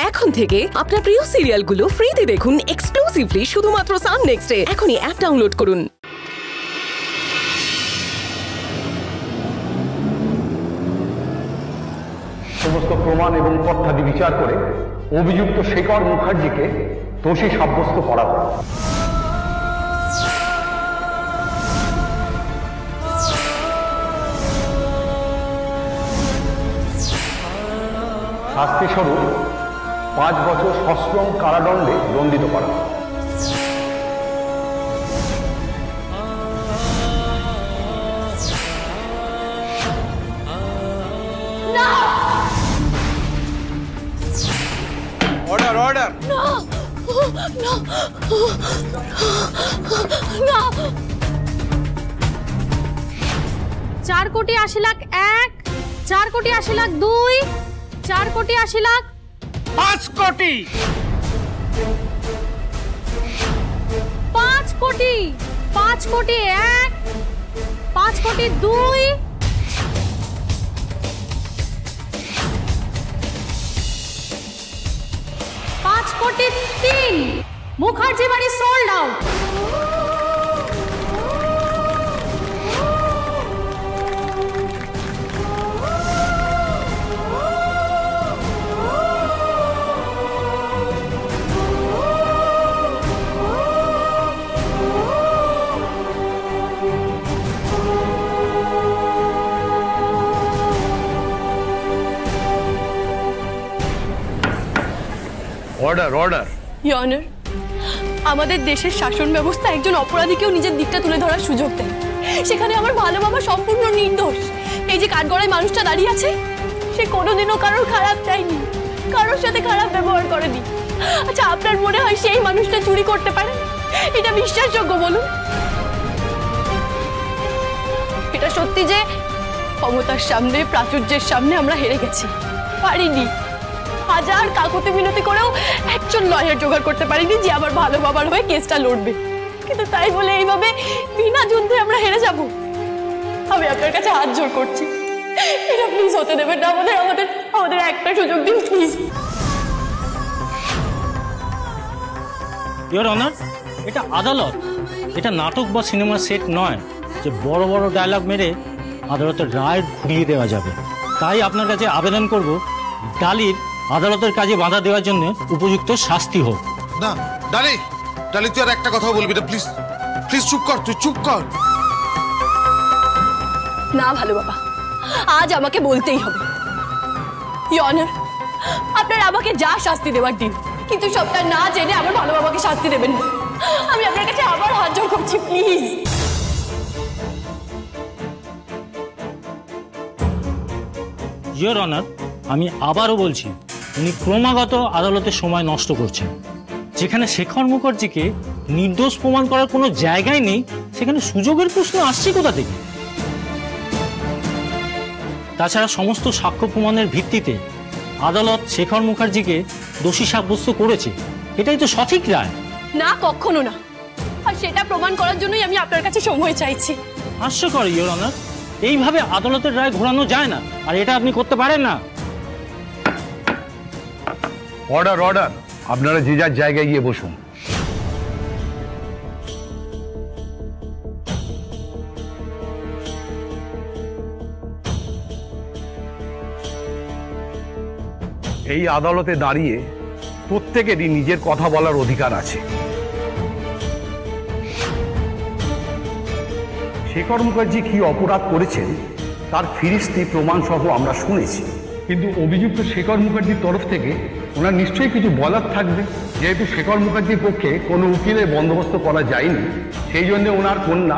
এখন থেকে আপনার প্রিয় সিরিয়ালগুলো ফ্রিতে দেখুন এক্সক্লুসিভলি শুধুমাত্র সান নেক্সটে। এখনই অ্যাপ ডাউনলোড করুন। সমস্ত প্রমাণ এবং তথ্যাদি বিচার করে অভিযুক্ত শেখর মুখার্জিকে দোষী সাব্যস্ত করা হয়। শাস্তিস্বরূপ 5 বছর সশ্রম কারাদণ্ডে দণ্ডিত করা হয়। Order, order! No! No! No! 4 কোটি 80 লাখ 1, 4 কোটি 80 লাখ 2, 4 কোটি 80 লাখ 5 কোটি! 5 কোটি 5 কোটি 1, 5 কোটি 2, 5 কোটি 3। মুখার্জি বাড়ি sold out. Order order. Your honour, আমাদের দেশের শাসন ব্যবস্থা একজন অপরাধীকেও নিজের দিকটা তুলে ধরার সুযোগ দেয়। সেখানে আমার ভালো বাবা সম্পূর্ণ নির্দোষ। এই যে কাঠগড়ায় মানুষটা দাঁড়িয়ে আছে, সে কোনোদিনও কারোর খারাপ চায়নি, কারোর সাথে খারাপ ব্যবহার করেনি। আচ্ছা, আপনার মনে হয় সেই মানুষটা চুরি করতে পারে? এটা বিশ্বাসযোগ্য বলুন? এটা সত্যি যে ক্ষমতার সামনে, প্রাচুর্যের সামনে আমরা হেরে গেছি, পারিনি। হাজার কাকুতি মিনতি করেও একজন লয়ার জোগাড় করতে পারিনি যে আমার ভালো বাবার হয়ে কেসটা লড়বে। কিন্তু তাই বলে এইভাবে বিনা যুদ্ধে আমরা হেরে যাব? আমি আপনার কাছে হাত জোড় করছি, এটা প্লিজ হতে দেবেন না। আমাদের একটা সুযোগ দিন প্লিজ। ইওর অনার, এটা আদালত, এটা নাটক বা সিনেমার সেট নয় যে বড় বড় ডায়লগ মেরে আদালতের রায় ঘুরিয়ে দেওয়া যাবে। তাই আপনার কাছে আবেদন করব, ডালির আদালতের কাজে বাধা দেওয়ার জন্য উপযুক্ত শাস্তি হোক। না ডালি, ডালি তুই আর একটা কথা বলবি না প্লিজ। প্লিজ চুপ কর, তুই চুপ কর। না ভালো বাবা, আজ আমাকে বলতেই হবে। ইওর অনার, আপনার আমাকে যা শাস্তি দেওয়ার দিন, কিন্তু সবটা না জেনে আমার ভালো বাবাকে শাস্তি দেবেন না। আমি আপনার কাছে আবার হাত জোড় করছি, প্লিজ। ইওর অনার, আমি আবারও বলছি, উনি ক্রমাগত আদালতের সময় নষ্ট করছেন। যেখানে শেখর মুখার্জিকে নির্দোষ প্রমাণ করার কোনো জায়গায় নেই, সেখানে সুযোগের প্রশ্ন আসছে কোথা থেকে? তাছাড়া সমস্ত সাক্ষ্য প্রমাণের ভিত্তিতে আদালত শেখর মুখার্জিকে দোষী সাব্যস্ত করেছে, এটাই তো সঠিক রায়। না, কখনো না। আর সেটা প্রমাণ করার জন্যই আমি আপনার কাছে সময় চাইছি। হাস্যকর ইওর অনার, এইভাবে আদালতের রায় ঘোরানো যায় না, আর এটা আপনি করতে পারেন না। Order order. আপনারা যে যার জায়গায় গিয়ে বসুন। এই আদালতে দাঁড়িয়ে প্রত্যেকেরই নিজের কথা বলার অধিকার আছে। শেখর মুখার্জি কি অপরাধ করেছেন তার ফিরিস্তি প্রমাণ সহ আমরা শুনেছি, কিন্তু অভিযুক্ত শেখর মুখার্জির তরফ থেকে ওনার নিশ্চয়ই কিছু বলার থাকবে। যেহেতু শেখর মুখার্জির পক্ষে কোনো উকিলের বন্দোবস্ত করা যায়নি, সেই জন্য ওনার কন্যা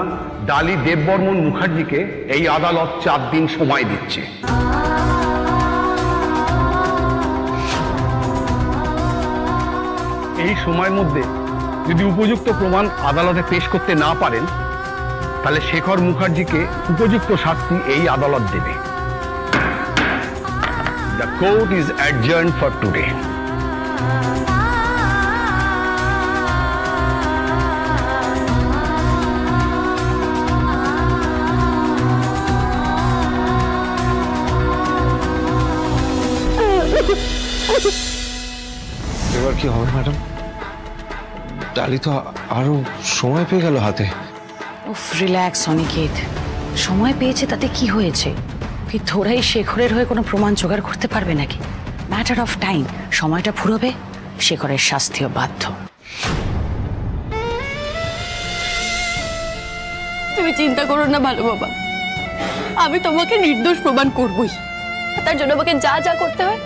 ডালি দেববর্মন মুখার্জিকে এই আদালত 4 দিন সময় দিচ্ছে। এই সময়ের মধ্যে যদি উপযুক্ত প্রমাণ আদালতে পেশ করতে না পারেন, তাহলে শেখর মুখার্জিকে উপযুক্ত শাস্তি এই আদালত দেবে। The court is adjourned for today. এবার কি হবে ম্যাডাম? ডালি তো আরো সময় পেয়ে গেল হাতে। উফ, রিল্যাক্স অনিকেত, সময় পেয়েছে তাতে কি হয়েছে? কি থোড়াই শেখরের হয়ে কোনো প্রমাণ জোগাড় করতে পারবে নাকি? ম্যাটার অফ টাইম, সময়টা ফুরোবে, শেখরের শাস্তিও বাধ্য। তুমি চিন্তা করো না ভালো বাবা, আমি তোমাকে নির্দোষ প্রমাণ করবই। তার জন্য আমাকে যা যা করতে হয়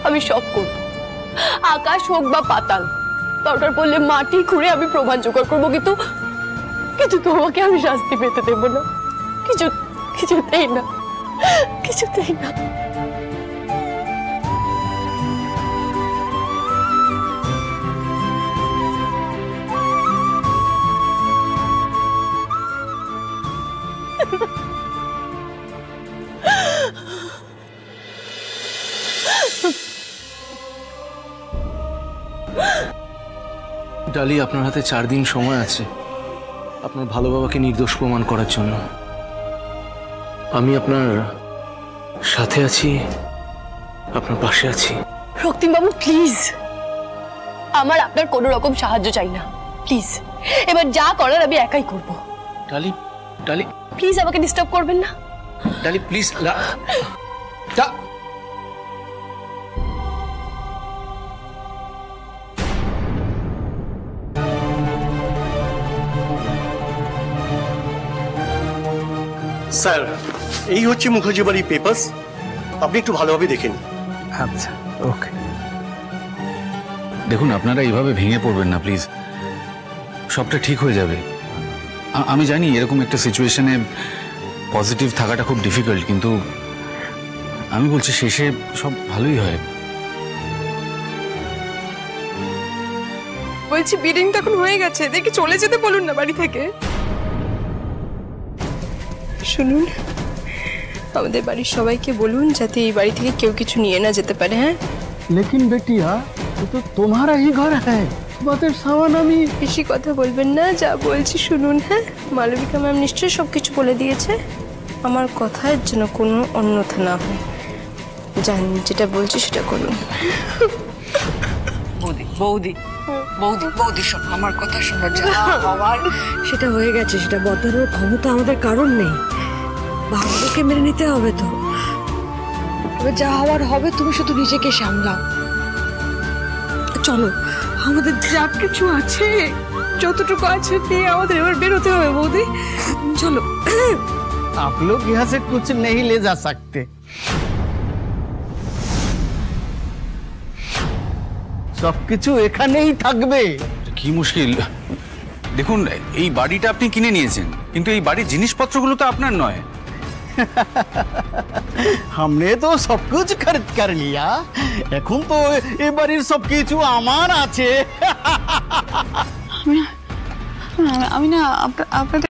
আমি সব করব, আকাশ হোক বা পাতাল, দরকার পড়লে মাটি খুঁড়ে আমি প্রমাণ জোগাড় করবো। কিন্তু কিন্তু তোমাকে আমি শাস্তি পেতে দেবো না, কিছুতেই না, কিছুতেই না। ডালি, আপনার হাতে 4 দিন সময় আছে আপনার ভালো বাবাকে নির্দোষ প্রমাণ করার জন্য। আমি আপনার সাথে আছি, আপনার পাশে আছি। রক্তিম বাবু প্লিজ, আমার আপনার কোনো রকম সাহায্য চাই না, প্লিজ। এবার যা করার আমি একাই করব। ডালি, ডালি প্লিজ আমাকে ডিস্টার্ব করবেন না। ডালি প্লিজ। স্যার, এই হচ্ছে মুখার্জি বাড়ির পেপারস, আপনি একটু ভালোভাবে দেখেন। আচ্ছা, ওকে। দেখুন, আপনারা এইভাবে ভেঙে পড়বেন না প্লিজ, সবটা ঠিক হয়ে যাবে। আমি জানি এরকম একটা সিচুয়েশনে পজিটিভ থাকাটা খুব ডিফিকাল্ট, কিন্তু আমি বলছি শেষে সব ভালোই হয়। বলছি বিডিং তো এখন হয়ে গেছে, দেখি চলে যেতে বলুন না বাড়ি থেকে। শুনুন, আমাদের বাড়ির সবাইকে বলুন যাতে এই বাড়ি থেকে কেউ কিছু নিয়ে না যেতে পারে। হ্যাঁ, लेकिन बेटिया ये तो तुम्हारा ही घर है, बातें सामान আমি বেশি কথা বলবেন না, যা বলছি শুনুন। হ্যাঁ, মালবিকা ম্যাম নিশ্চয়ই সবকিছু বলে দিয়েছে, আমার কথার যেন কোনো অন্যথা না হয়। জানি যেটা বলছি সেটা করুন। বৌদি বৌদি বৌদি বৌদি, শোনো আমার কথা, শোনো। যা হওয়ার সেটা হয়ে গেছে, সেটা বদলানোর ক্ষমতা আমাদের কারণ নেই। ভাগ্যকে মেনে নিতে হবে তো। এবার যা হওয়ার হবে, তুমি শুধু নিজেকে সামলাও। চলো, আমাদের যা কিছু আছে, যতটুকু আছে নিয়ে আমাদের এবার বেরোতে হবে বৌদি। চলো। आप लोग यहाँ से कुछ नहीं ले जा सकते, সবকিছু এখানেই থাকবে। কি মুশকিল! দেখুন, এই বাড়িটা আপনি কিনে নিয়েছেন, কিন্তু এই বাড়ির জিনিসপত্রগুলো তো আপনার নয়। हमने तो सब कुछ खरीद कर लिया, এখন তো এই বাড়ির সবকিছু আমার আছে। আমি না আপনাদের